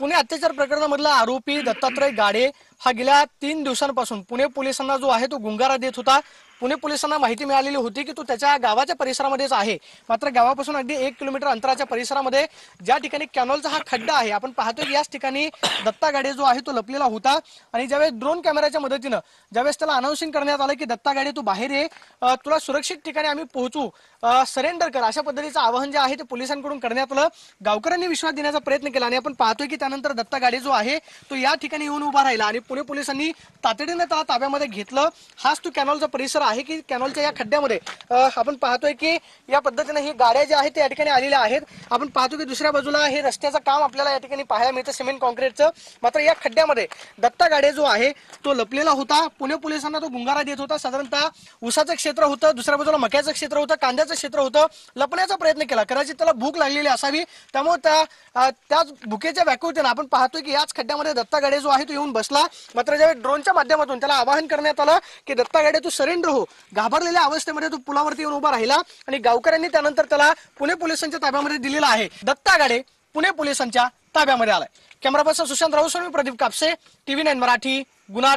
पुणे अत्याचार प्रकरणामधला आरोपी दत्तात्रय गाडे हा गेल्या 3 दिवसांपासून पुणे पोलिसांना जो आहे तो गुंगारा देत होता। पुणे पोलिसांना माहिती मिळालेली होती की तो त्याच्या गावाच्या परिसरामध्येच आहे, मात्र गावापासून अगदी 1 किलोमीटर अंतराच्या परिसरामध्ये ज्या ठिकाणी कॅनॉलचा हा खड्डा आहे आपण पाहतोय की याच ठिकाणी दत्ता गाडे जो आहे तो लपलेला होता। आणि ज्यावेळेस ड्रोन कॅमेऱ्याच्या मदतीनं ज्यावेळेस त्याला अनाउन्सिंग करण्यात आलं की दत्ता गाडे तू बाहेर ये, तुला सुरक्षित ठिकाणी आम्ही पोहोचू, सरेंडर कर, अशा पद्धतीचं आवाहन जे आहे ते पोलिसांकडून करण्यात आलं। गावकऱ्यांनी विश्वास देण्याचा प्रयत्न केला आणि आपण पाहतोय की त्यानंतर दत्ता गाडे जो आहे तो या ठिकाणी येऊन उभा राहिला आणि पुणे पोलिसांनी तातडीने त्याला ताब्यामध्ये घेतलं। हाच तो कॅनॉलचा परिसर आहे की कॅनॉलच्या या खड्ड्यामध्ये आपण पाहतोय की या पद्धतीने ही गाड्या ज्या आहेत त्या या ठिकाणी आलेल्या आहेत। आपण पाहतो की दुसऱ्या बाजूला हे रस्त्याचं काम आपल्याला या ठिकाणी पाहायला मिळतं, सिमेंट कॉन्क्रीटचं। मात्र या खड्ड्यामध्ये दत्ता गाडे जो आहे तो लपलेला होता। पुणे पोलिसांना तो गुंगारा देत होता। साधारणतः उसाचं क्षेत्र होतं, दुसऱ्या बाजूला मक्याचं क्षेत्र होतं, कांद्याचं क्षेत्र होतं। लपण्याचा प्रयत्न केला, कदाचित त्याला भूक लागलेली असावी, त्यामुळे त्याच भुकेच्या व्याकुळतेने आपण पाहतोय की याच खड्ड्यामध्ये दत्ता गाडे जो आहे तो येऊन बसला। मात्र ज्यावेळी ड्रोनच्या माध्यमातून त्याला आवाहन करण्यात आलं की दत्ता गाडे तू सरेंडर हो, घाबरलेल्या अवस्थेमध्ये तो पुलावरती येऊन उभा राहिला आणि गावकऱ्यांनी त्यानंतर त्याला पुणे पोलिसांच्या ताब्यामध्ये दिलेला आहे। दत्ता गाडे पुणे पोलिसांच्या ताब्यामध्ये आलाय। Camera person Sushant Raut, Pradeep Kapse, TV9 Marathi, गुन्हा।